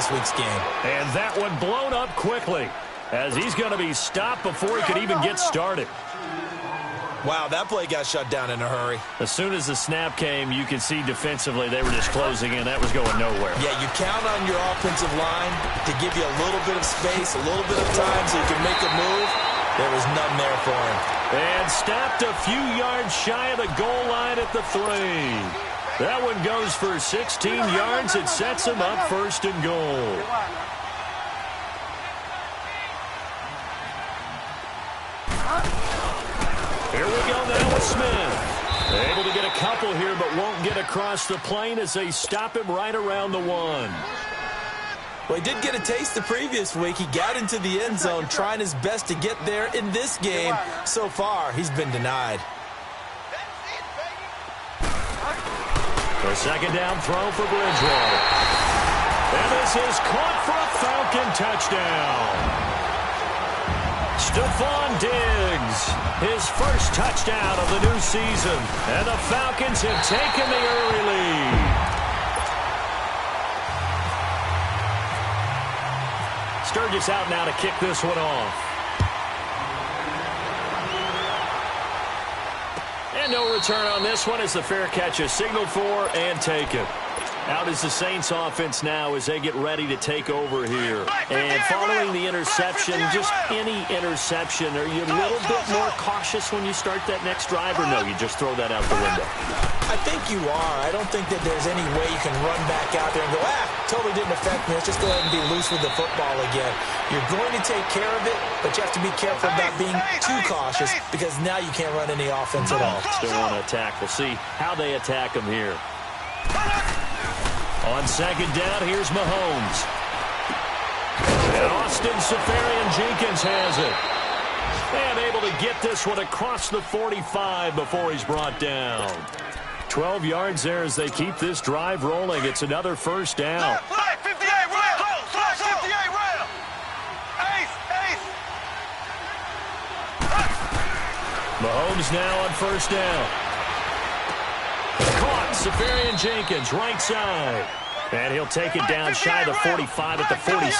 this week's game. And that one blown up quickly, as he's going to be stopped before he could even get started. Wow, that play got shut down in a hurry. As soon as the snap came, you could see defensively they were just closing in. That was going nowhere. Yeah, you count on your offensive line to give you a little bit of space, a little bit of time so you can make a move. There was none there for him. And stopped a few yards shy of the goal line at the 3. That one goes for 16 yards. It sets him up 1st and goal. Here we go now with Smith. Able to get a couple here, but won't get across the plane as they stop him right around the 1. Well, he did get a taste the previous week. He got into the end zone trying his best to get there in this game. So far, he's been denied. A 2nd down throw for Bridgewater. And this is caught for a Falcon touchdown. Stephon Diggs, his first touchdown of the new season. And the Falcons have taken the early lead. Sturgis out now to kick this one off. And no return on this one as the fair catch is signaled for and taken. Out is the Saints offense now as they get ready to take over here. And following the interception, just any interception, are you a little bit more cautious when you start that next drive, or no, you just throw that out the window? I think you are. I don't think that there's any way you can run back out there and go, totally didn't affect me. Let's just go ahead and be loose with the football again. You're going to take care of it, but you have to be careful about being too cautious because now you can't run any offense at all. Still want to attack. We'll see how they attack him here. On 2nd down, here's Mahomes. And Austin Seferian-Jenkins has it. And able to get this one across the 45 before he's brought down. 12 yards there as they keep this drive rolling. It's another 1st down. Flag 58 rail. Flag 58 rail. Ace. Mahomes now on 1st down. Caught Seferian-Jenkins right side. And he'll take it down shy of the 45 at the 46.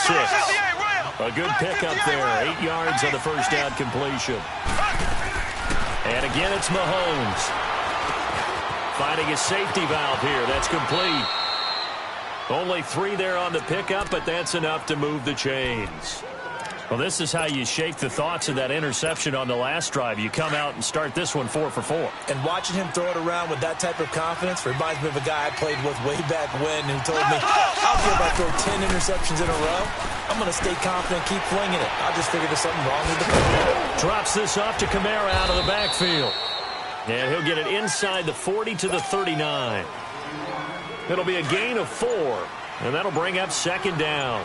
A good pickup there. 8 yards on the 1st down completion. And again, it's Mahomes. Finding a safety valve here. That's complete. Only 3 there on the pickup, but that's enough to move the chains. Well, this is how you shake the thoughts of that interception on the last drive. You come out and start this one 4 for 4. And watching him throw it around with that type of confidence reminds me of a guy I played with way back when who told me, I'll give I throw 10 interceptions in a row. I'm going to stay confident, keep flinging it. I'll just figure there's something wrong with the football. Drops this off to Kamara out of the backfield. And he'll get it inside the 40 to the 39. It'll be a gain of 4, and that'll bring up 2nd down.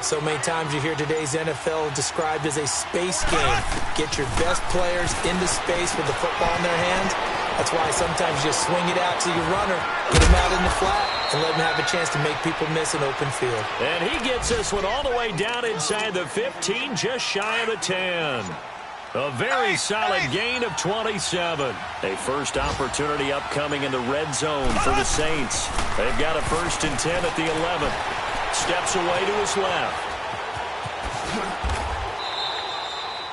So many times you hear today's NFL described as a space game. Get your best players into space with the football in their hands. That's why sometimes you just swing it out to your runner, get him out in the flat, and let him have a chance to make people miss an open field. And he gets this one all the way down inside the 15, just shy of the 10. A very solid gain of 27. A first opportunity upcoming in the red zone for the Saints. They've got a 1st and 10 at the 11. Steps away to his left.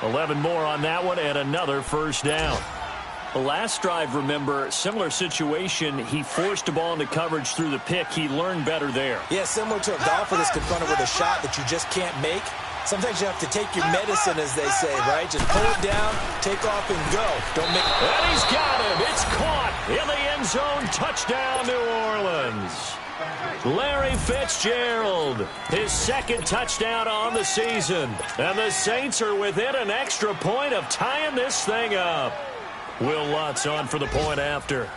11 more on that one and another 1st down. The last drive, remember, similar situation. He forced the ball into coverage through the pick. He learned better there. Yeah, similar to a golfer that's confronted with a shot that you just can't make. Sometimes you have to take your medicine, as they say, right? Just pull it down, take off, and go. Don't make... And he's got him. It's caught in the end zone. Touchdown, New Orleans. Larry Fitzgerald, his 2nd touchdown on the season. And the Saints are within an extra point of tying this thing up. Will Lutz on for the point after.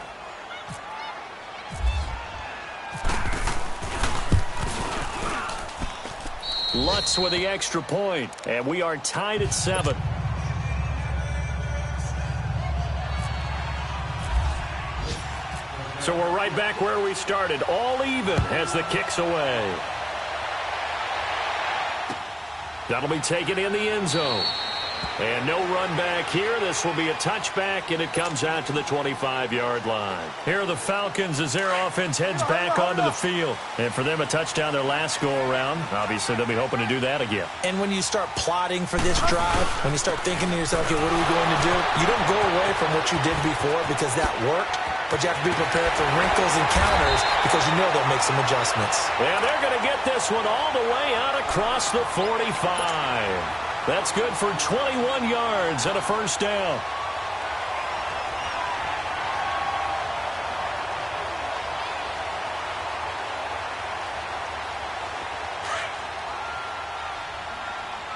Lutz with the extra point, and we are tied at 7. So we're right back where we started, all even as the kick's away. That'll be taken in the end zone. And no run back here. This will be a touchback, and it comes out to the 25-yard line. Here are the Falcons as their offense heads back onto the field. And for them, a touchdown their last go-around. Obviously, they'll be hoping to do that again. And when you start plotting for this drive, when you start thinking to yourself, okay, what are we going to do? You don't go away from what you did before because that worked, but you have to be prepared for wrinkles and counters because you know they'll make some adjustments. And they're going to get this one all the way out across the 45. That's good for 21 yards and a first down.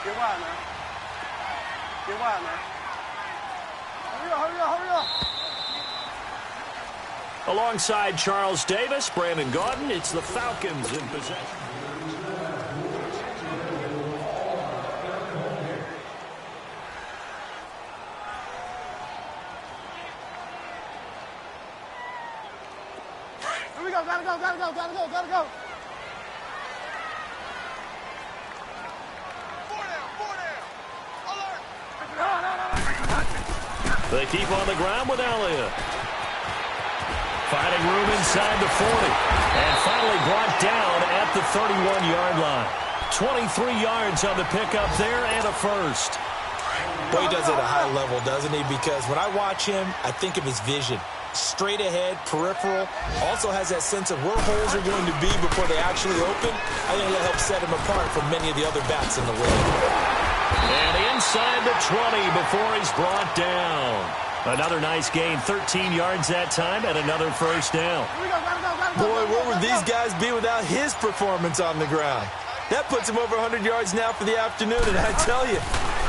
Get wide, man. Get wide, man. Hurry up, hurry up, hurry up. Alongside Charles Davis, Brandon Gaudin, it's the Falcons in possession. Gotta go, gotta go, gotta go, gotta go. Four down. Alert. They keep on the ground with Elliott. Finding room inside the 40. And finally brought down at the 31-yard line. 23 yards on the pickup there and a first. Boy, he does it at a high level, doesn't he? Because when I watch him, I think of his vision. Straight ahead, peripheral, also has that sense of where holes are going to be before they actually open. I think that helps set him apart from many of the other backs in the league. And inside the 20 before he's brought down. Another nice gain, 13 yards that time, and another first down. Boy, where would these guys be without his performance on the ground? That puts him over 100 yards now for the afternoon, and I tell you,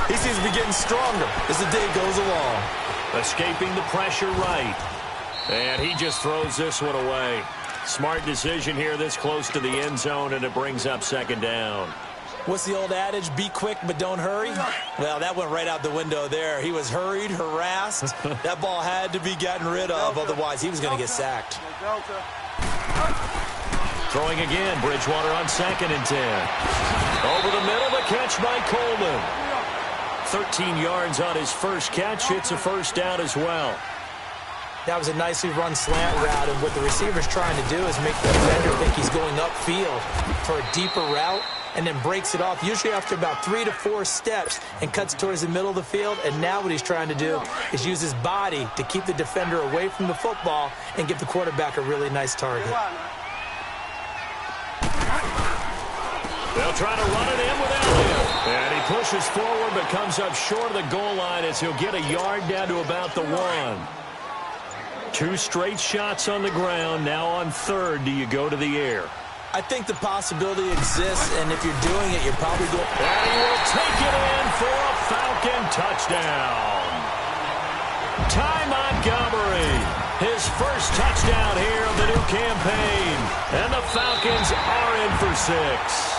he seems to be getting stronger as the day goes along. Escaping the pressure right. And he just throws this one away. Smart decision here this close to the end zone, and it brings up second down. What's the old adage? Be quick, but don't hurry? Well, that went right out the window there. He was hurried, harassed. That ball had to be gotten rid of, otherwise he was going to get sacked. Throwing again, Bridgewater on 2nd and 10. Over the middle, the catch by Coleman. 13 yards on his first catch. It's a first down as well. That was a nicely run slant route, and what the receiver's trying to do is make the defender think he's going upfield for a deeper route, and then breaks it off, usually after about 3 to 4 steps, and cuts towards the middle of the field. And now what he's trying to do is use his body to keep the defender away from the football and give the quarterback a really nice target. They'll try to run it in with Elliott. And he pushes forward but comes up short of the goal line as he'll get a yard down to about the 1. 2 straight shots on the ground. Now on 3rd, do you go to the air? I think the possibility exists, and if you're doing it, you're probably going... And he will take it in for a Falcon touchdown. Ty Montgomery, his first touchdown here of the new campaign. And the Falcons are in for 6.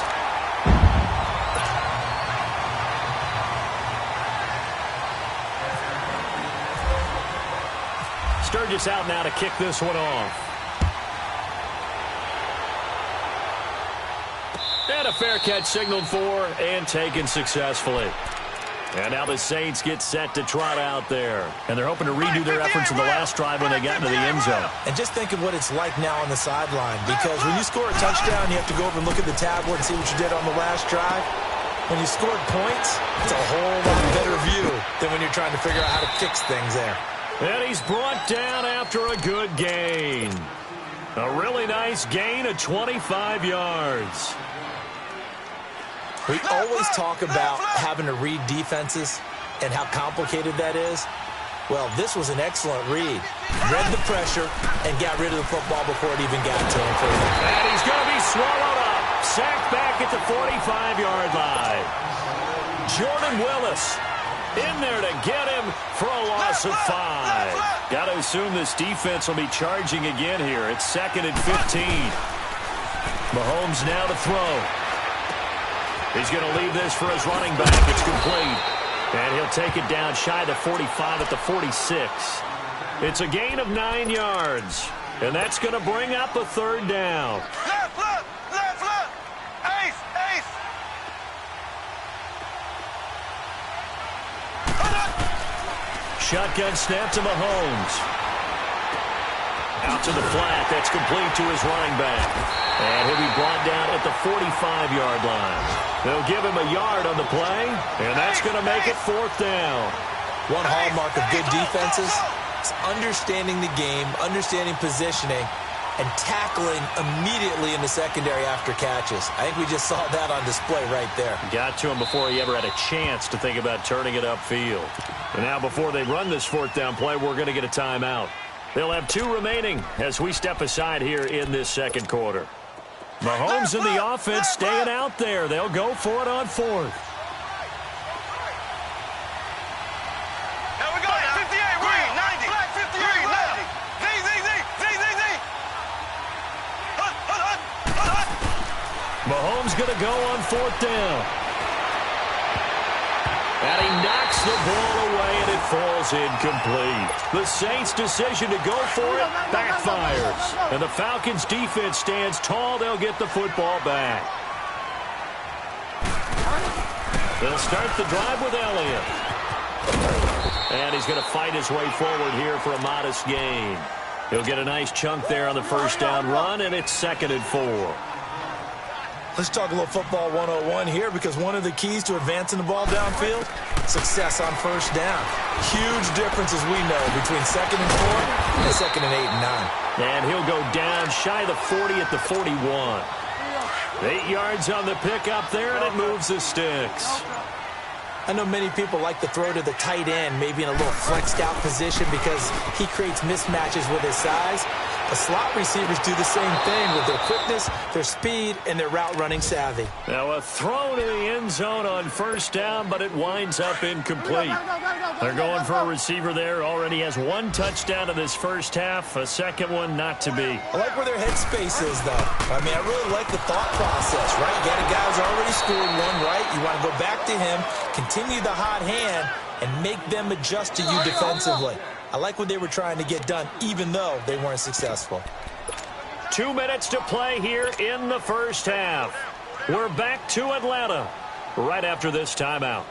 Sturgis out now to kick this one off. And a fair catch signaled for and taken successfully. And now the Saints get set to trot out there. And they're hoping to redo their efforts in the last drive when they got into the end zone. And just think of what it's like now on the sideline. Because when you score a touchdown, you have to go over and look at the tablet and see what you did on the last drive. When you scored points, it's a whole lot better view than when you're trying to figure out how to fix things there. And he's brought down after a good gain. A really nice gain of 25 yards. We always talk about having to read defenses and how complicated that is. Well, this was an excellent read. Read the pressure and got rid of the football before it even got to him. And he's going to be swallowed up. Sacked back at the 45-yard line. Jordan Willis in there to get him for a loss of 5. Got to assume this defense will be charging again here. It's 2nd and 15. Mahomes now to throw. He's going to leave this for his running back. It's complete. And he'll take it down shy of the 45 at the 46. It's a gain of 9 yards. And that's going to bring up a 3rd down. Left. Ace. shotgun snap to Mahomes. Out to the flat. That's complete to his running back. And he'll be brought down at the 45-yard line. They'll give him a yard on the play, and that's going to make it 4th down. One hallmark of good defenses is understanding the game, understanding positioning, and tackling immediately in the secondary after catches. I think we just saw that on display right there. Got to him before he ever had a chance to think about turning it upfield. And now before they run this 4th down play, we're going to get a timeout. They'll have 2 remaining as we step aside here in this 2nd quarter. Mahomes and the offense staying out there. They'll go for it on 4th. Mahomes going to go on 4th down. And he knocks the ball away, and it falls incomplete. The Saints' decision to go for it backfires. And the Falcons' defense stands tall. They'll get the football back. They'll start the drive with Elliott. And he's going to fight his way forward here for a modest gain. He'll get a nice chunk there on the 1st down run, and it's 2nd and 4. Let's talk a little football 101 here, because one of the keys to advancing the ball downfield, success on 1st down. Huge difference, as we know, between 2nd and 4 and 2nd and 8 and 9. And he'll go down shy of the 40 at the 41. 8 yards on the pickup there, and it moves the sticks. I know many people like to throw to the tight end, maybe in a little flexed out position, because he creates mismatches with his size. The slot receivers do the same thing with their quickness, their speed, and their route running savvy. Now a throw to the end zone on 1st down, but it winds up incomplete. They're going for a receiver there. Already has 1 touchdown in this 1st half, a 2nd one not to be. I like where their headspace is, though. I mean, I really like the thought process, right? You got a guy who's already scored 1, right? You want to go back to him, continue the hot hand, and make them adjust to you defensively. I like what they were trying to get done, even though they weren't successful. 2 minutes to play here in the 1st half. We're back to Atlanta right after this timeout.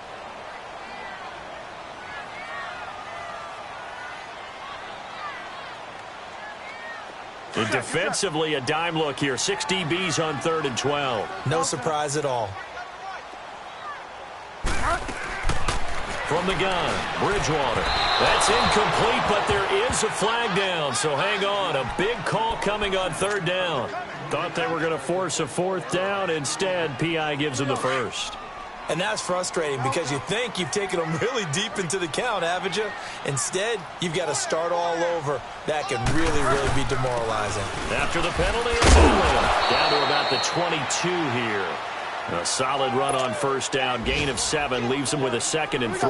And defensively, a dime look here. 6 DBs on 3rd and 12. No surprise at all. From the gun, Bridgewater. That's incomplete, but there is a flag down, so hang on. A big call coming on 3rd down. Thought they were going to force a 4th down. Instead, P.I. gives them the 1st. And that's frustrating, because you think you've taken them really deep into the count, haven't you? Instead, you've got to start all over. That can really, really be demoralizing. After the penalty, it's down to about the 22 here. A solid run on 1st down, gain of 7, leaves them with a 2nd and 3.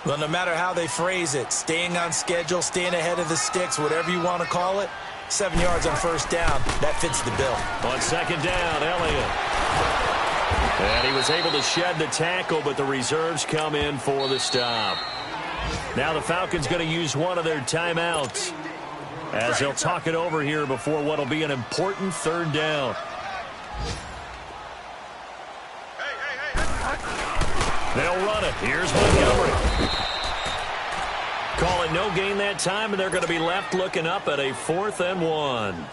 Well, no matter how they phrase it, staying on schedule, staying ahead of the sticks, whatever you want to call it, 7 yards on 1st down, that fits the bill. On 2nd down, Elliott. And he was able to shed the tackle, but the reserves come in for the stop. Now the Falcons going to use one of their timeouts as they'll talk it over here before what will be an important 3rd down. They'll run it. Here's Montgomery. Calling no gain that time, and they're going to be left looking up at a 4th and 1.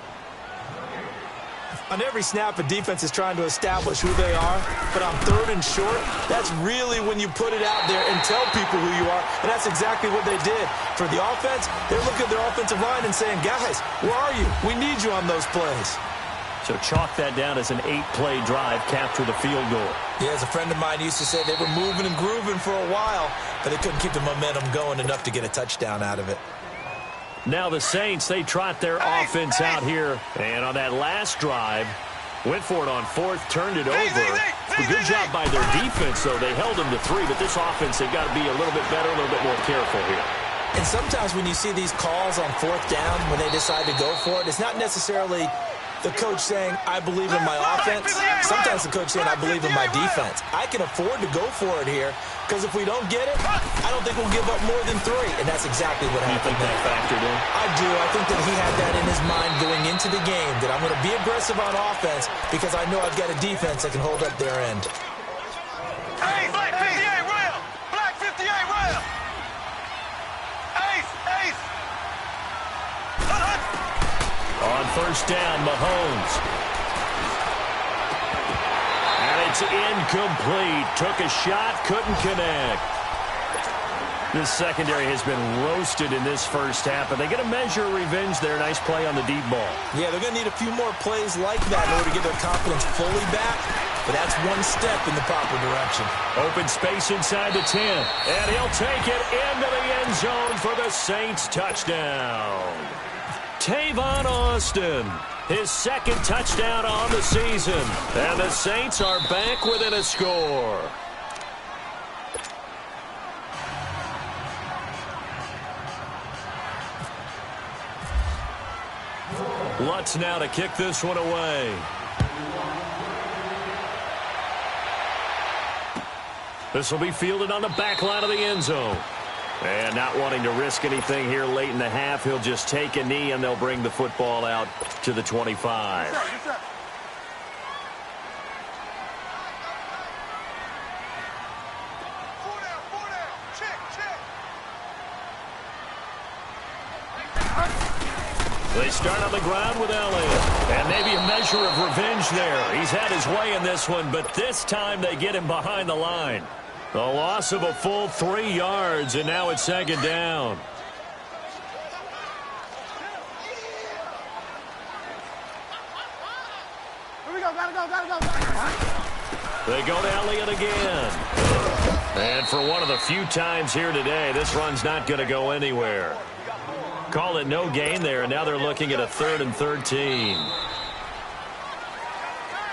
On every snap, a defense is trying to establish who they are, but on 3rd and short, that's really when you put it out there and tell people who you are, and that's exactly what they did. For the offense, they're looking at their offensive line and saying, guys, where are you? We need you on those plays. So chalk that down as an 8-play drive, capture the field goal. Yeah, as a friend of mine used to say, they were moving and grooving for a while, but they couldn't keep the momentum going enough to get a touchdown out of it. Now the Saints, they trot their offense out here. And on that last drive, went for it on 4th, turned it over. A good job by their defense, though. They held them to 3, but this offense, they've got to be a little bit better, a little bit more careful here. And sometimes when you see these calls on 4th down, when they decide to go for it, it's not necessarily the coach saying, I believe in my offense. Sometimes the coach saying, I believe in my defense. I can afford to go for it here, because if we don't get it, I don't think we'll give up more than 3. And that's exactly what happened. You think that factored in? I do. I think that he had that in his mind going into the game, that I'm going to be aggressive on offense because I know I've got a defense that can hold up their end. Hey, Black 58 rail! Black 58 rail! On first down, Mahomes. And it's incomplete. Took a shot, couldn't connect. This secondary has been roasted in this first half, but they get a measure of revenge there. Nice play on the deep ball. Yeah, they're going to need a few more plays like that in order to get their confidence fully back, but that's one step in the proper direction. Open space inside the 10, and he'll take it into the end zone for the Saints touchdown. Tavon Austin, his second touchdown on the season, and the Saints are back within a score. Lutz now to kick this one away. This will be fielded on the back line of the end zone. And not wanting to risk anything here late in the half, he'll just take a knee and they'll bring the football out to the 25. Yes, sir. They start on the ground with Elliott. And maybe a measure of revenge there. He's had his way in this one, but this time they get him behind the line. A loss of a full 3 yards, and now it's second down. Here we go, gotta go. They go to Elliott again. And for one of the few times here today, this run's not going to go anywhere. Call it no gain there, and now they're looking at a 3rd and 13.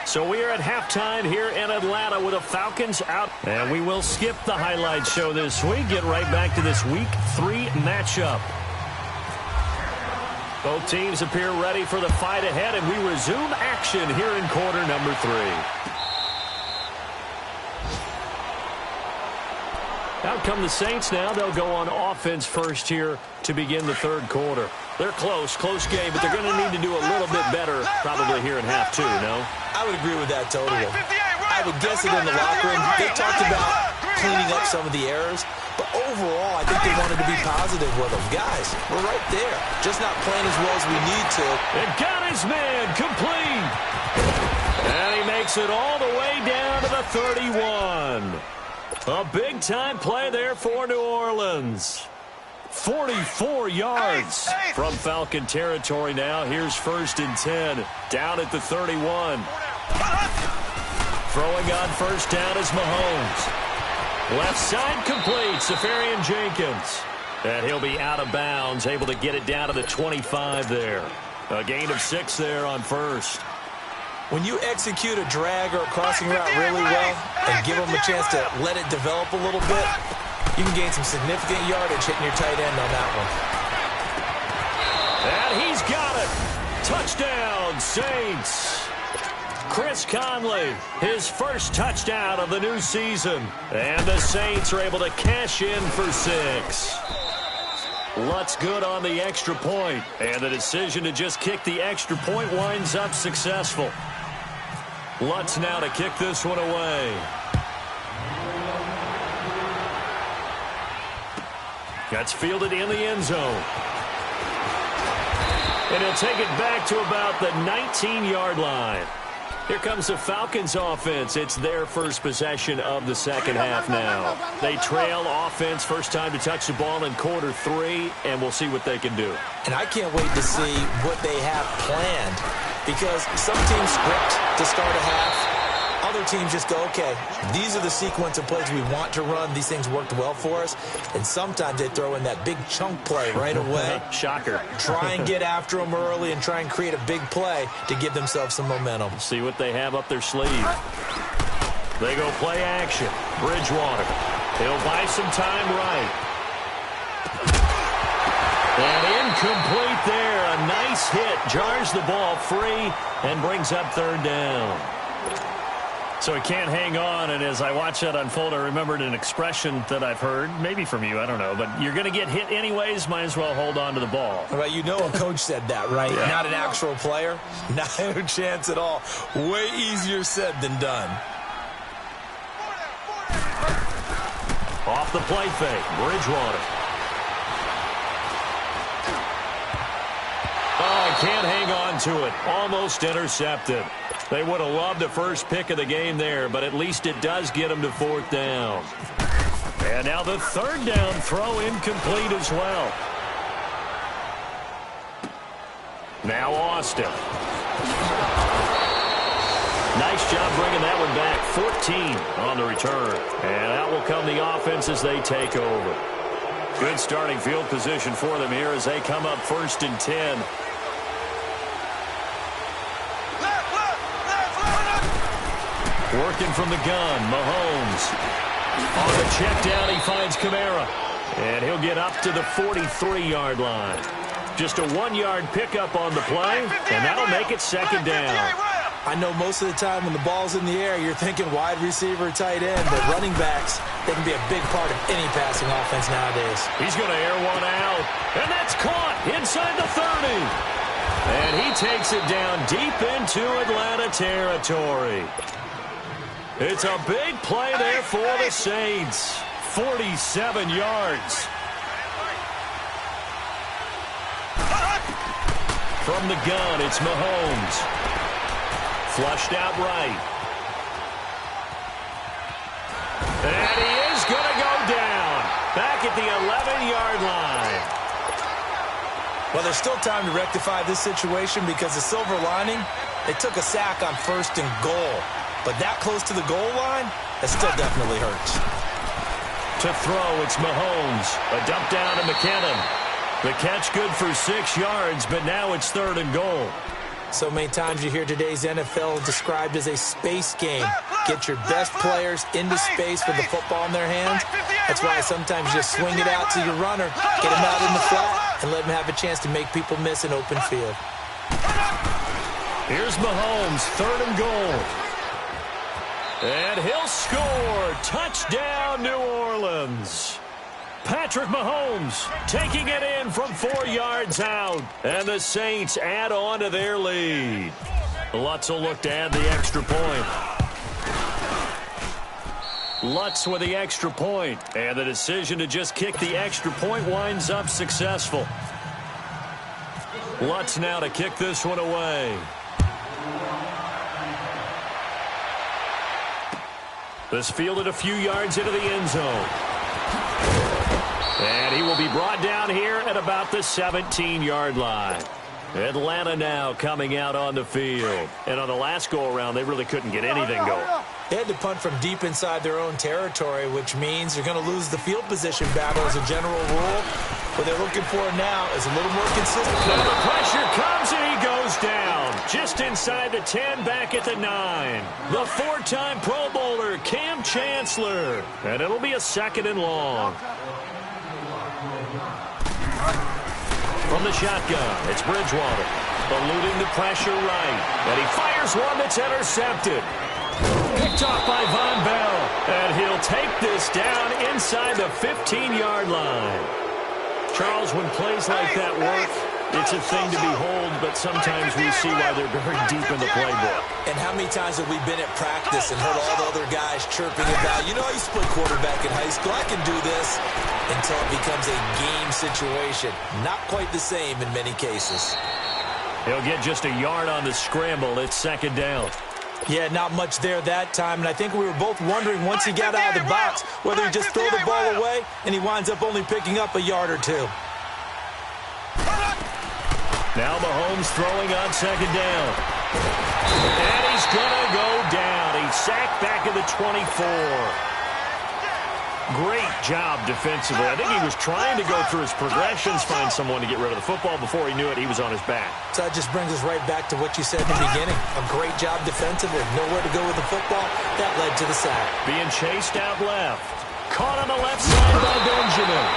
So we are at halftime here in Atlanta with the Falcons out. And we will skip the highlight show this week. Get right back to this Week 3 matchup. Both teams appear ready for the fight ahead, and we resume action here in quarter number 3. Out come the Saints now. They'll go on offense first here to begin the 3rd quarter. They're close game, but they're going to need to do a little bit better probably here in half 2, no? I would agree with that totally. I would guess it in the locker room. They talked about cleaning up some of the errors, but overall, I think they wanted to be positive with them. Guys, we're right there. Just not playing as well as we need to. And got his man complete. And he makes it all the way down to the 31. A big-time play there for New Orleans. 44 yards from Falcon territory now. Here's 1st and 10, down at the 31. Throwing on first down is Mahomes. Left side complete, Safarian Jenkins. And he'll be out of bounds, able to get it down to the 25 there. A gain of 6 there on first. When you execute a drag or a crossing route really well and give them a chance to let it develop a little bit, you can gain some significant yardage hitting your tight end on that one. And he's got it. Touchdown, Saints. Chris Conley, his first touchdown of the new season. And the Saints are able to cash in for 6. Lutz good on the extra point. And the decision to just kick the extra point winds up successful. Lutz now to kick this one away. That's fielded in the end zone. And he'll take it back to about the 19-yard line. Here comes the Falcons offense. It's their first possession of the second half now. They trail offense, first time to touch the ball in quarter 3, and we'll see what they can do. And I can't wait to see what they have planned, because some teams script to start a half. Other teams just go, okay, these are the sequence of plays we want to run. These things worked well for us. And sometimes they throw in that big chunk play right away. Shocker. Try and get after them early and try and create a big play to give themselves some momentum. See what they have up their sleeve. They go play action. Bridgewater. He'll buy some time right. And incomplete there. A nice hit. Jars the ball free and brings up 3rd down. So he can't hang on, and as I watch that unfold, I remembered an expression that I've heard, maybe from you, I don't know, but you're going to get hit anyways, might as well hold on to the ball. Well, you know a coach said that, right? Yeah. Not an actual player. Not a chance at all. Way easier said than done. Off the play fake, Bridgewater. Oh, can't hang on to it. Almost intercepted. They would have loved the first pick of the game there, but at least it does get them to 4th down. And now the 3rd down throw incomplete as well. Now Austin. Nice job bringing that one back. 14 on the return. And out will come the offense as they take over. Good starting field position for them here as they come up 1st and 10. Working from the gun, Mahomes. On the check down, he finds Kamara. And he'll get up to the 43-yard line. Just a 1-yard pickup on the play, and that'll make it 2nd down. I know most of the time when the ball's in the air, you're thinking wide receiver, tight end, but running backs, they can be a big part of any passing offense nowadays. He's going to air one out, and that's caught inside the 30. And he takes it down deep into Atlanta territory. It's a big play there for the Saints. 47 yards. From the gun, it's Mahomes. Flushed out right. And he is going to go down. Back at the 11-yard line. Well, there's still time to rectify this situation because the silver lining, they took a sack on 1st and goal. But that close to the goal line, that still definitely hurts. To throw, it's Mahomes. A dump down to McKinnon. The catch good for 6 yards, but now it's 3rd and goal. So many times you hear today's NFL described as a space game. Get your best players into space with the football in their hands. That's why sometimes you just swing it out to your runner, get him out in the flat, and let him have a chance to make people miss an open field. Here's Mahomes, 3rd and goal. And he'll score. Touchdown, New Orleans. Patrick Mahomes taking it in from 4 yards out. And the Saints add on to their lead. Lutz will look to add the extra point. Lutz with the extra point. And the decision to just kick the extra point winds up successful. Lutz now to kick this one away. This fielded a few yards into the end zone. And he will be brought down here at about the 17-yard line. Atlanta now coming out on the field. And on the last go-around, they really couldn't get anything going. They had to punt from deep inside their own territory, which means they're going to lose the field position battle as a general rule. What they're looking for now is a little more consistent. And the pressure comes, and he goes down. Just inside the 10, back at the 9. The 4-time Pro Bowler, Cam Chancellor. And it'll be a 2nd and long. From the shotgun, it's Bridgewater. Eluding the pressure right. And he fires one that's intercepted. Picked off by Von Bell. And he'll take this down inside the 15-yard line. Charles, when plays like that work, it's a thing to behold, but sometimes we see why they're very deep in the playbook. And how many times have we been at practice and heard all the other guys chirping about, you know, I used to play quarterback in high school, I can do this, until it becomes a game situation. Not quite the same in many cases. He'll get just a yard on the scramble. It's 2nd down. Yeah, not much there that time, and I think we were both wondering once he got out of the box whether he'd just throw the ball away, and he winds up only picking up a yard or 2. Now Mahomes throwing on 2nd down. And he's going to go down. He's sacked back at the 24. Great job defensively. I think he was trying to go through his progressions, find someone to get rid of the football. Before he knew it, he was on his back. So that just brings us right back to what you said in the beginning. A great job defensively. Nowhere to go with the football. That led to the sack. Being chased out left. Caught on the left side by Benjamin.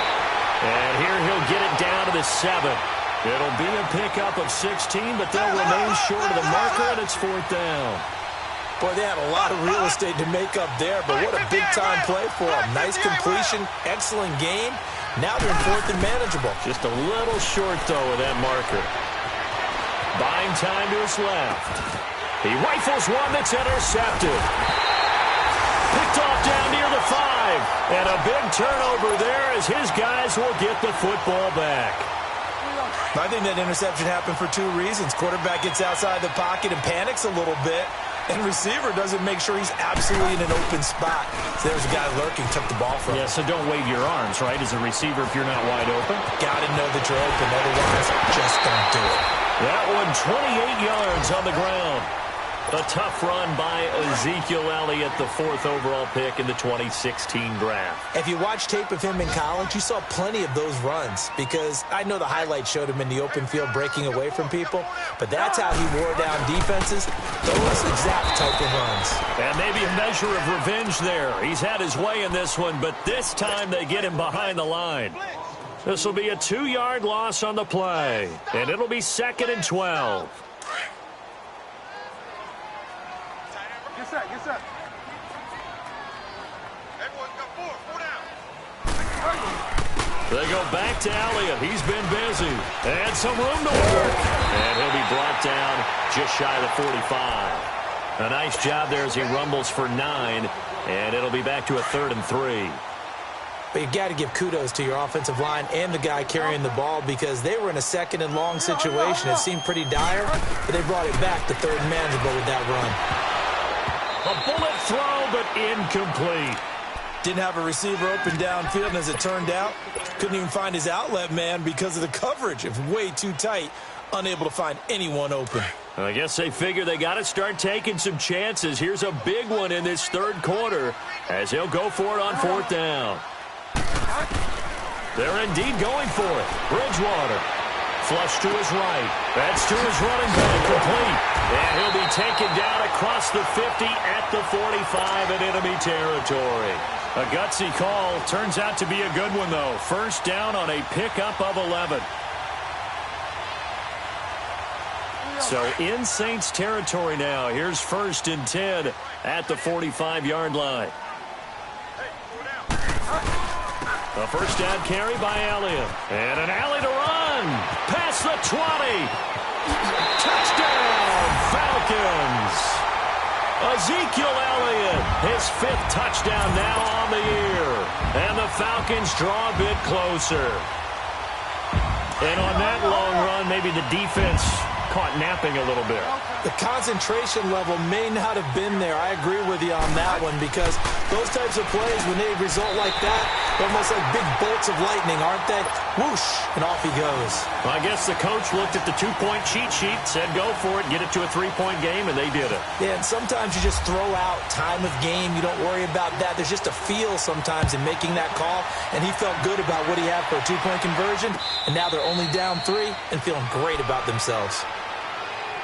And here he'll get it down to the 7. It'll be a pickup of 16, but they'll remain short of the marker, and it's 4th down. Boy, they had a lot of real estate to make up there, but what a big-time play for them. Nice completion, excellent game. Now they're in 4th and manageable. Just a little short, though, of that marker. Buying time to his left. He rifles one that's intercepted. Picked off down near the 5. And a big turnover there as his guys will get the football back. I think that interception happened for two reasons. Quarterback gets outside the pocket and panics a little bit, and receiver doesn't make sure he's absolutely in an open spot. So there's a guy lurking, took the ball from him. Yeah, so don't wave your arms, right, as a receiver if you're not wide open. Got to know that you're open, otherwise just don't do it. That one 28 yards on the ground. A tough run by Ezekiel Elliott, the 4th overall pick in the 2016 draft. If you watch tape of him in college, you saw plenty of those runs because I know the highlights showed him in the open field breaking away from people, but that's how he wore down defenses, those exact type of runs. And maybe a measure of revenge there. He's had his way in this one, but this time they get him behind the line. This will be a 2-yard loss on the play, and it'll be 2nd and 12. Get set, get set. Everyone got 4 down. They go back to Elliott. He's been busy. And some room to work. And he'll be brought down just shy of the 45. A nice job there as he rumbles for 9. And it'll be back to a 3rd and 3. But you got to give kudos to your offensive line and the guy carrying the ball because they were in a 2nd and long situation. It seemed pretty dire, but they brought it back to 3rd and manageable with that run. A bullet throw, but incomplete. Didn't have a receiver open downfield, and as it turned out, couldn't even find his outlet man because of the coverage. It was way too tight, unable to find anyone open. I guess they figure they got to start taking some chances. Here's a big one in this 3rd quarter as he'll go for it on 4th down. They're indeed going for it. Bridgewater. Flush to his right. That's to his running back, complete. And he'll be taken down across the 50 at the 45 in enemy territory. A gutsy call. Turns out to be a good one, though. 1st down on a pickup of 11. So in Saints territory now. Here's 1st and 10 at the 45-yard line. A 1st down carry by Elliott. And an alley to run. Past the 20. Touchdown, Falcons. Ezekiel Elliott, his 5th touchdown now on the year. And the Falcons draw a bit closer. And on that long run, maybe the defense caught napping a little bit. The concentration level may not have been there. I agree with you on that one because those types of plays, when they result like that, they're almost like big bolts of lightning, aren't they? Whoosh, and off he goes. Well, I guess the coach looked at the 2-point cheat sheet, said go for it, get it to a 3-point game, and they did it. Yeah, and sometimes you just throw out time of game. You don't worry about that. There's just a feel sometimes in making that call, and he felt good about what he had for a 2-point conversion, and now they're only down 3 and feeling great about themselves.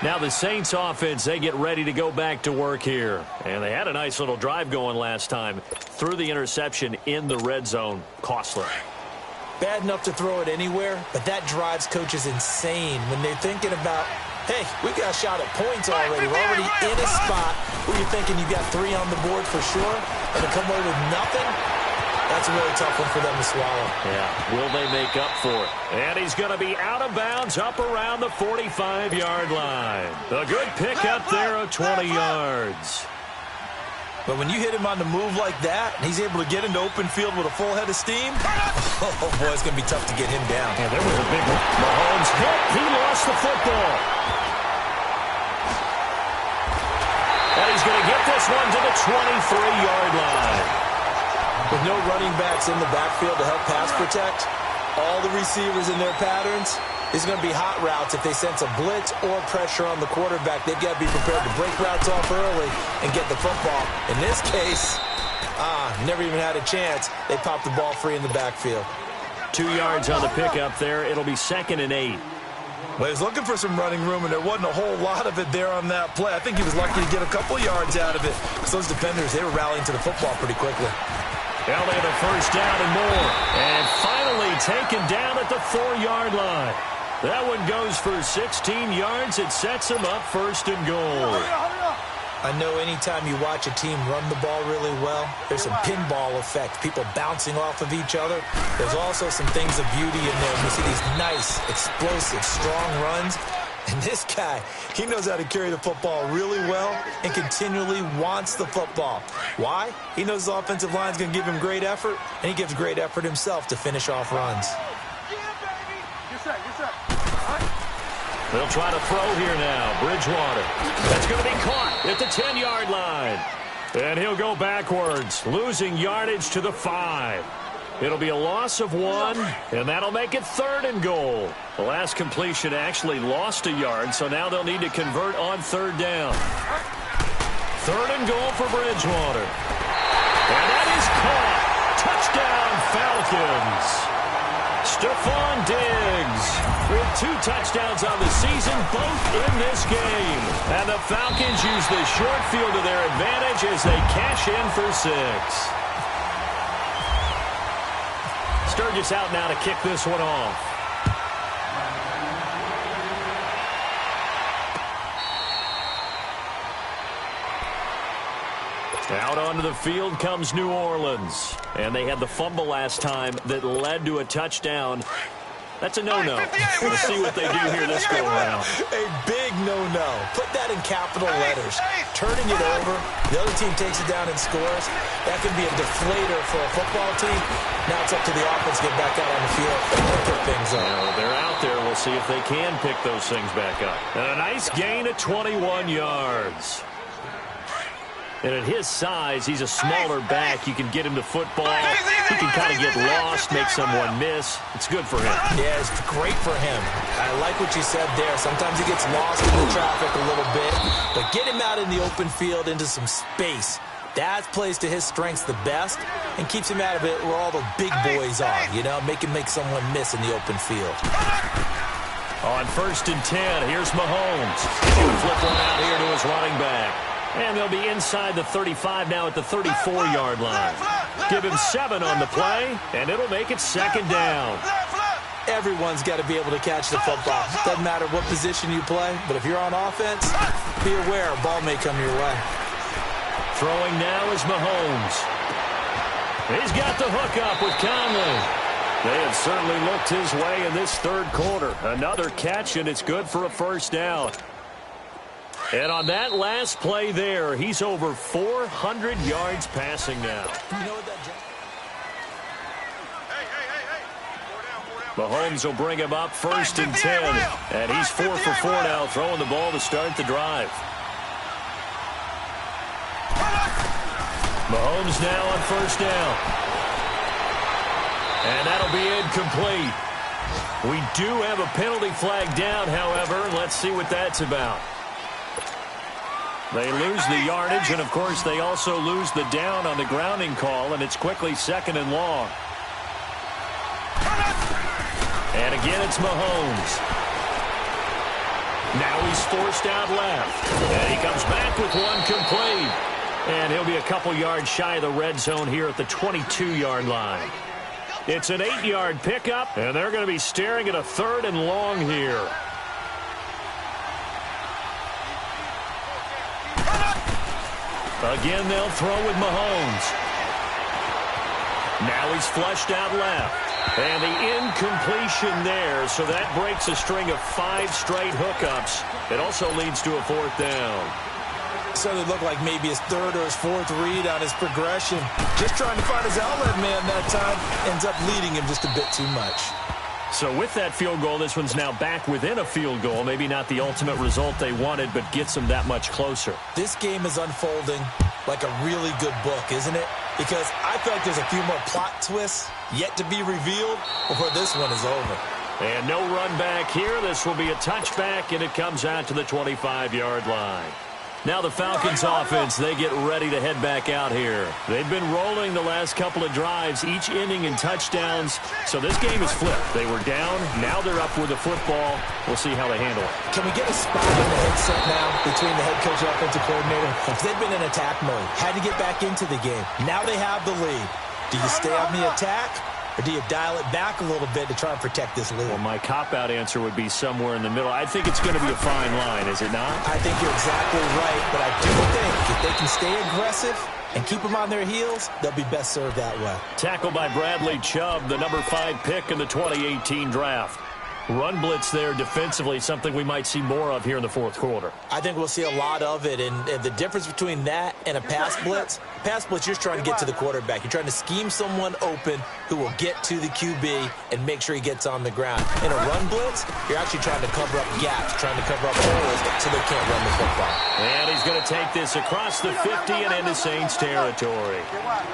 Now the Saints offense, they get ready to go back to work here. And they had a nice little drive going last time. Threw the interception in the red zone. Costly. Bad enough to throw it anywhere, but that drives coaches insane when they're thinking about, hey, we got a shot at points already. We're already in a spot where you're thinking you got 3 on the board for sure, and to come away with nothing, that's a really tough one for them to swallow. Yeah, will they make up for it? And he's going to be out of bounds up around the 45-yard line. A good pickup there of 20 yards. But when you hit him on the move like that, and he's able to get into open field with a full head of steam, oh boy, it's going to be tough to get him down. Yeah, there was a big one. Mahomes hit. He lost the football. And he's going to get this one to the 23-yard line. With no running backs in the backfield to help pass protect, all the receivers in their patterns, it's going to be hot routes if they sense a blitz or pressure on the quarterback. They've got to be prepared to break routes off early and get the football. In this case, never even had a chance. They popped the ball free in the backfield. 2 yards on the pickup there. It'll be 2nd and 8. Well, he was looking for some running room, and there wasn't a whole lot of it there on that play. I think he was lucky to get a couple yards out of it because those defenders, they were rallying to the football pretty quickly. Elliott a 1st down and more. And finally taken down at the 4-yard line. That one goes for 16 yards. It sets him up 1st and goal. I know anytime you watch a team run the ball really well, there's some pinball effect, people bouncing off of each other. There's also some things of beauty in there. You see these nice, explosive, strong runs. And this guy, he knows how to carry the football really well and continually wants the football. Why? He knows his offensive line is going to give him great effort, and he gives great effort himself to finish off runs. Get set, get set. They'll try to throw here now. Bridgewater. That's going to be caught at the 10-yard line. And he'll go backwards, losing yardage to the 5. It'll be a loss of 1, and that'll make it 3rd and goal. The last completion actually lost a yard, so now they'll need to convert on 3rd down. 3rd and goal for Bridgewater. And that is caught. Touchdown, Falcons. Stephon Diggs with 2 touchdowns on the season, both in this game. And the Falcons use the short field to their advantage as they cash in for 6. Sturgis out now to kick this one off. Out onto the field comes New Orleans. And they had the fumble last time that led to a touchdown. That's a no-no. We'll see what they do here this go-around. A big no-no. Put that in capital letters. Turning it over, the other team takes it down and scores. That can be a deflator for a football team. Now it's up to the offense to get back out on the field and pick things up. They're out there. We'll see if they can pick those things back up. And a nice gain of 21 yards. And at his size, he's a smaller back. You can get him to football. He can kind of get lost, make someone miss. It's good for him. Yeah, it's great for him. I like what you said there. Sometimes he gets lost in the traffic a little bit. But get him out in the open field into some space. That plays to his strengths the best and keeps him out of it where all the big boys are. You know, make someone miss in the open field. On 1st and 10, here's Mahomes. He'll flip one out here to his running back. And they'll be inside the 35 now at the 34-yard line. Give him 7 on the play, and it'll make it 2nd down. Everyone's got to be able to catch the football. Doesn't matter what position you play, but if you're on offense, be aware a ball may come your way. Throwing now is Mahomes. He's got the hook up with Conley. They have certainly looked his way in this 3rd quarter. Another catch, and it's good for a 1st down. And on that last play there, he's over 400 yards passing now. You know what that Mahomes will bring him up 1st and 10. And he's 4 for 4 now, throwing the ball to start the drive. Mahomes now on 1st down. And that'll be incomplete. We do have a penalty flag down, however. Let's see what that's about. They lose the yardage, and, of course, they also lose the down on the grounding call, and it's quickly 2nd and long. And again, it's Mahomes. Now he's forced out left. And he comes back with one complete. And he'll be a couple yards shy of the red zone here at the 22-yard line. It's an 8-yard pickup, and they're going to be staring at a 3rd and long here. Again, they'll throw with Mahomes. Now he's flushed out left. And the incompletion there, so that breaks a string of 5 straight hookups. It also leads to a 4th down. So it looked like maybe his 3rd or his 4th read on his progression. Just trying to find his outlet man that time. Ends up leading him just a bit too much. So with that field goal, this one's now back within a field goal. Maybe not the ultimate result they wanted, but gets them that much closer. This game is unfolding like a really good book, isn't it? Because I feel like there's a few more plot twists yet to be revealed before this one is over. And no run back here. This will be a touchback, and it comes out to the 25-yard line. Now the Falcons offense, they get ready to head back out here. They've been rolling the last couple of drives, each inning in touchdowns. So this game is flipped. They were down. Now they're up with the football. We'll see how they handle it. Can we get a spot in the headset now between the head coach and offensive coordinator? Because they've been in attack mode. Had to get back into the game. Now they have the lead. Do you stay on the attack? Or do you dial it back a little bit to try and protect this lead? Well, my cop-out answer would be somewhere in the middle. I think it's going to be a fine line, is it not? I think you're exactly right, but I do think if they can stay aggressive and keep them on their heels, they'll be best served that way. Tackled by Bradley Chubb, the number 5 pick in the 2018 draft. Run blitz there defensively, something we might see more of here in the fourth quarter. I think we'll see a lot of it, and the difference between that and a pass blitz, you're trying to get to the quarterback. You're trying to scheme someone open who will get to the QB and make sure he gets on the ground. In a run blitz, you're actually trying to cover up gaps, trying to cover up holes so they can't run the football. And he's going to take this across the 50 and into Saints territory.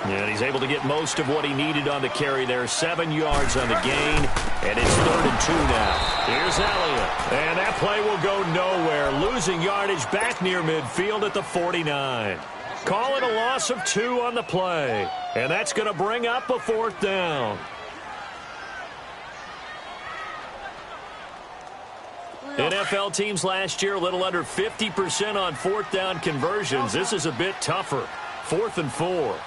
And he's able to get most of what he needed on the carry there. 7 yards on the gain, and it's 3rd and 2 now. Here's Elliott. And that play will go nowhere. Losing yardage back near midfield at the 49. Calling a loss of 2 on the play. And that's going to bring up a 4th down. NFL teams last year a little under 50% on 4th down conversions. This is a bit tougher. 4th and 4.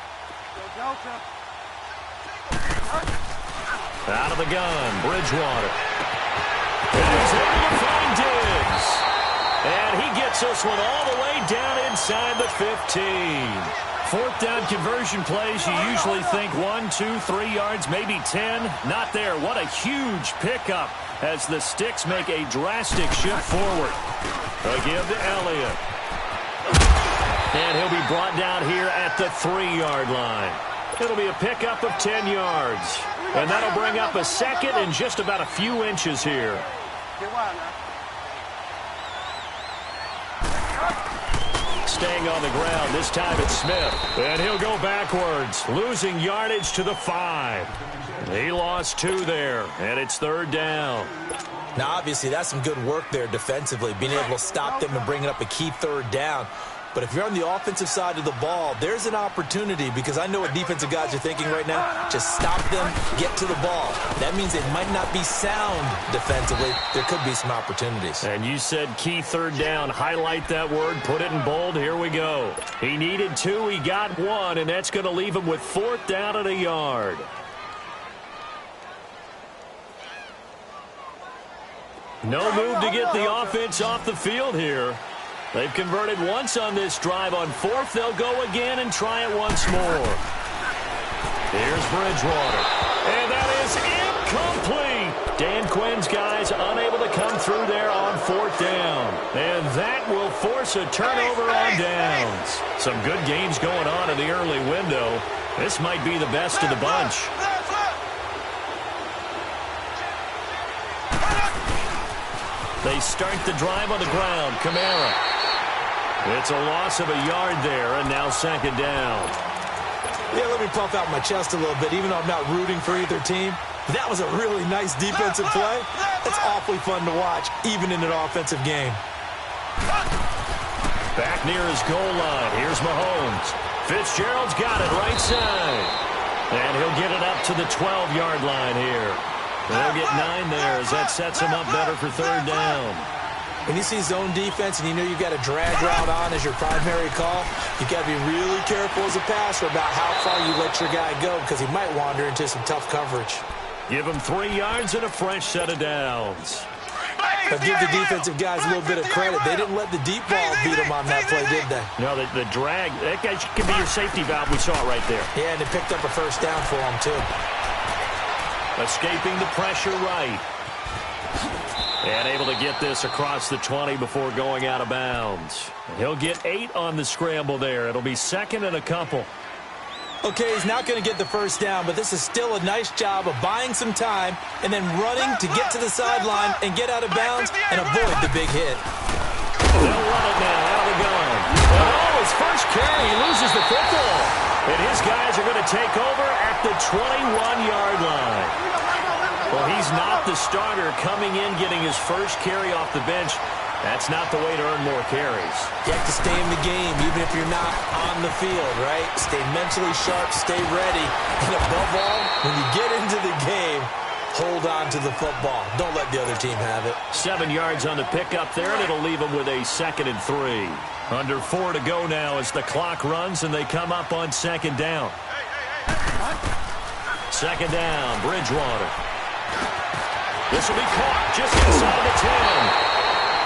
Out of the gun, Bridgewater. And he's able to find Diggs. And he gets this one all the way down inside the 15. 4th down conversion plays, you usually think 1, 2, 3 yards, maybe 10. Not there. What a huge pickup as the Sticks make a drastic shift forward. A give to Elliott. And he'll be brought down here at the 3-yard line. It'll be a pickup of 10 yards. And that'll bring up a 2nd and just about a few inches here. Staying on the ground, this time it's Smith. And he'll go backwards, losing yardage to the 5. He lost 2 there, and it's 3rd down. Now, obviously, that's some good work there defensively, being able to stop them and bringing up a key 3rd down. But if you're on the offensive side of the ball, there's an opportunity, because I know what defensive guys are thinking right now. Just stop them, get to the ball. That means they might not be sound defensively. There could be some opportunities. And you said key 3rd down. Highlight that word. Put it in bold. Here we go. He needed 2. He got 1, and that's going to leave him with 4th down at a yard. No move to get the offense off the field here. They've converted once on this drive. On 4th, they'll go again and try it once more. Here's Bridgewater. And that is incomplete. Dan Quinn's guys unable to come through there on 4th down. And that will force a turnover on downs. Some good games going on in the early window. This might be the best of the bunch. They start the drive on the ground. Kamara. It's a loss of a yard there, and now 2nd down. Yeah, let me puff out my chest a little bit, even though I'm not rooting for either team. That was a really nice defensive play. That's awfully fun to watch, even in an offensive game. Back near his goal line. Here's Mahomes. Fitzgerald's got it right side. And he'll get it up to the 12-yard line here. They'll get 9 there as that sets him up better for 3rd down. When you see zone defense and you know you've got a drag route on as your primary call, you've got to be really careful as a passer about how far you let your guy go, because he might wander into some tough coverage. Give him 3 yards and a fresh set of downs. But give the defensive guys a little bit of credit. They didn't let the deep ball beat them on that play, did they? No, the drag, that guy could be your safety valve. We saw it right there. Yeah, and it picked up a 1st down for him, too. Escaping the pressure right. And able to get this across the 20 before going out of bounds. He'll get 8 on the scramble there. It'll be 2nd and a couple. Okay, he's not going to get the 1st down, but this is still a nice job of buying some time and then running to get to the sideline and get out of bounds and avoid the big hit. They'll run it now out of the gun. Oh, his first carry, he loses the football. And his guys are going to take over at the 21-yard line. Well, he's not the starter coming in, getting his first carry off the bench. That's not the way to earn more carries. You have to stay in the game, even if you're not on the field, right? Stay mentally sharp, stay ready. And above all, when you get into the game, hold on to the football. Don't let the other team have it. 7 yards on the pickup there, and it'll leave them with a 2nd and 3. Under 4 to go now as the clock runs, and they come up on 2nd down. 2nd down, Bridgewater. This will be caught just inside the 10.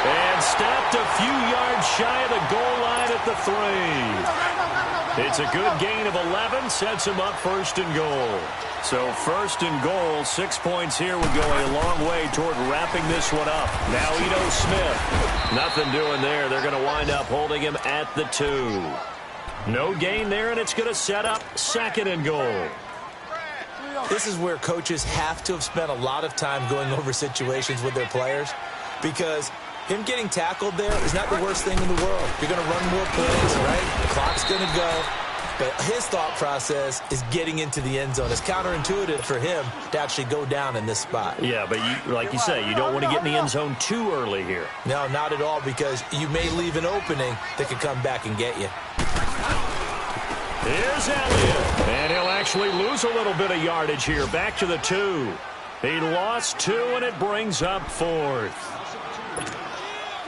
And stopped a few yards shy of the goal line at the 3. It's a good gain of 11, sets him up first and goal. So first and goal, 6 points here would go a long way toward wrapping this one up. Now Ito Smith. Nothing doing there. They're going to wind up holding him at the 2. No gain there, and it's going to set up second and goal. This is where coaches have to have spent a lot of time going over situations with their players, because him getting tackled there is not the worst thing in the world. You're going to run more plays, right? The clock's going to go. But his thought process is getting into the end zone. It's counterintuitive for him to actually go down in this spot. Yeah, but like you say, you don't want to get in the end zone too early here. No, not at all, because you may leave an opening that could come back and get you. Here's Elliott, and he'll actually lose a little bit of yardage here. Back to the 2. He lost 2, and it brings up 4th.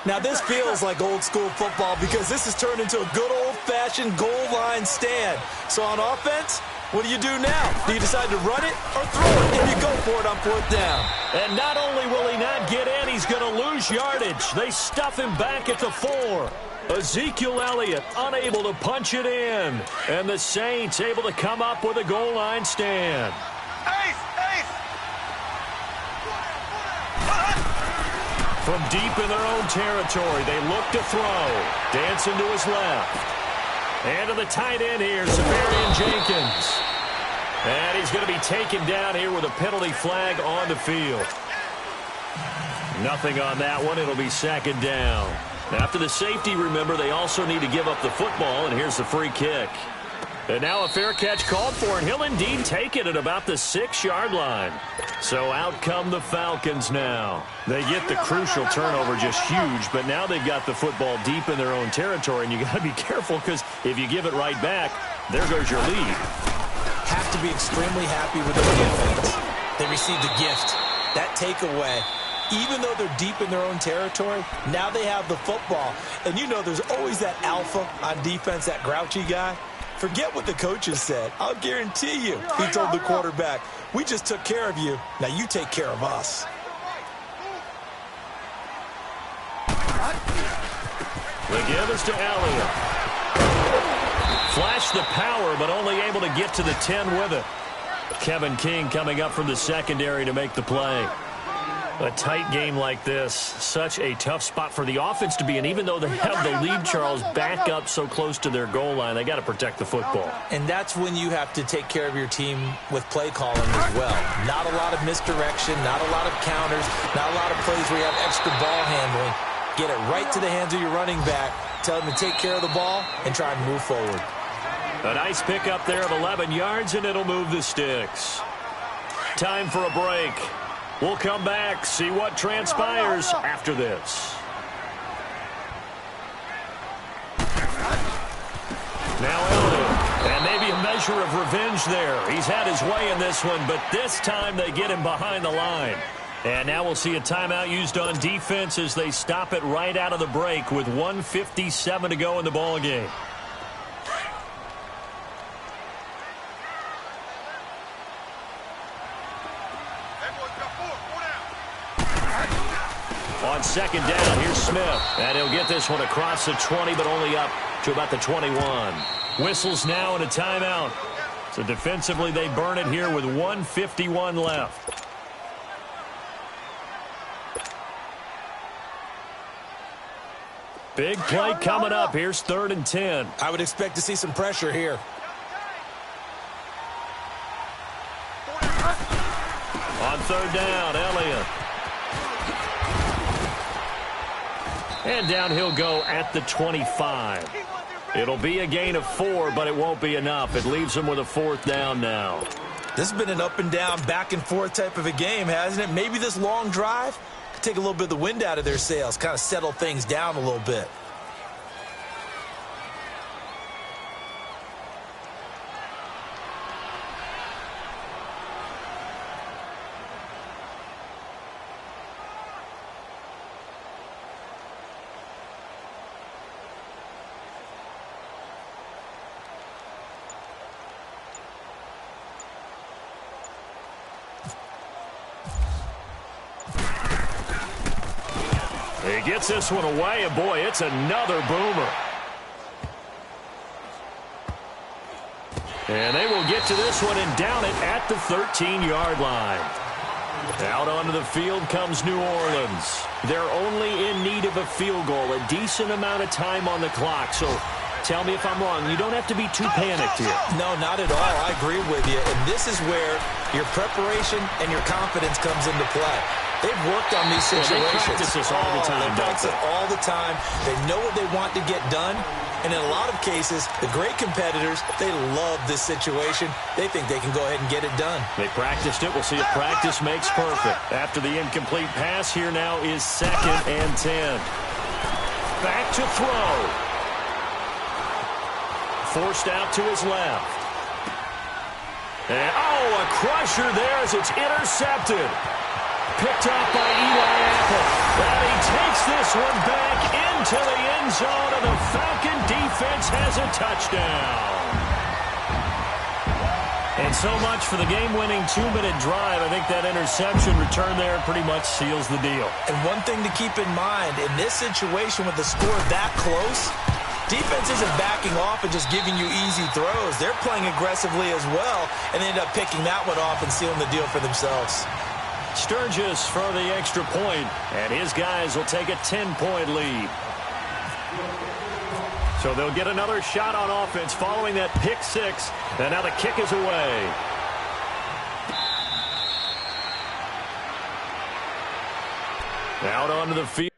Now, this feels like old-school football, because this has turned into a good old-fashioned goal line stand. So on offense, what do you do now? Do you decide to run it or throw it? And you go for it on 4th down. And not only will he not get in, he's going to lose yardage. They stuff him back at the 4. Ezekiel Elliott unable to punch it in. And the Saints able to come up with a goal line stand. From deep in their own territory, they look to throw. Dancing to his left. And to the tight end here, Severian Jenkins. And he's going to be taken down here with a penalty flag on the field. Nothing on that one. It'll be second down. After the safety, remember, they also need to give up the football, and here's the free kick. And now a fair catch called for, and he'll indeed take it at about the 6-yard line. So out come the Falcons now. They get the crucial turnover, just huge, but now they've got the football deep in their own territory, and you got to be careful, because if you give it right back, there goes your lead. Have to be extremely happy with their defense. They received a gift. That takeaway, even though they're deep in their own territory, now they have the football. And you know there's always that alpha on defense, that grouchy guy. Forget what the coaches said. I'll guarantee you, he told the quarterback, we just took care of you. Now you take care of us. The give is to Elliott. Flashed the power, but only able to get to the 10 with it. Kevin King coming up from the secondary to make the play. A tight game like this, such a tough spot for the offense to be in. Even though they have the lead, Charles, back up so close to their goal line, they got to protect the football. And that's when you have to take care of your team with play calling as well. Not a lot of misdirection, not a lot of counters, not a lot of plays where you have extra ball handling. Get it right to the hands of your running back, tell him to take care of the ball, and try and move forward. A nice pickup there of 11 yards, and it'll move the sticks. Time for a break. We'll come back, see what transpires after this. Now Elliott, and maybe a measure of revenge there. He's had his way in this one, but this time they get him behind the line. And now we'll see a timeout used on defense as they stop it right out of the break with 1:57 to go in the ballgame. On second down, here's Smith. And he'll get this one across the 20, but only up to about the 21. Whistles now and a timeout. So defensively, they burn it here with 1:51 left. Big play coming up. Here's 3rd and 10. I would expect to see some pressure here. On 3rd down, Elliott. And down he'll go at the 25. It'll be a gain of 4, but it won't be enough. It leaves him with a 4th down now. This has been an up and down, back and forth type of a game, hasn't it? Maybe this long drive could take a little bit of the wind out of their sails, kind of settle things down a little bit. He gets this one away, and boy, it's another boomer. And they will get to this one and down it at the 13-yard line. Out onto the field comes New Orleans. They're only in need of a field goal, a decent amount of time on the clock. So tell me if I'm wrong. You don't have to be too panicked here. No, not at all. I agree with you. And this is where your preparation and your confidence comes into play. They've worked on these situations. They practice this all the time. They practice it all the time. They know what they want to get done. And in a lot of cases, the great competitors, they love this situation. They think they can go ahead and get it done. They practiced it. We'll see if practice makes perfect. After the incomplete pass, here now is 2nd and 10. Back to throw. Forced out to his left. And, oh, a crusher there as it's intercepted. Picked up by Eli Apple. And he takes this one back into the end zone, and the Falcon defense has a touchdown. And so much for the game-winning 2-minute drive. I think that interception return there pretty much seals the deal. And one thing to keep in mind, in this situation with the score that close, defense isn't backing off and just giving you easy throws. They're playing aggressively as well, and they end up picking that one off and sealing the deal for themselves. Sturgis for the extra point, and his guys will take a 10-point lead. So they'll get another shot on offense following that pick six, and now the kick is away. Out onto the field.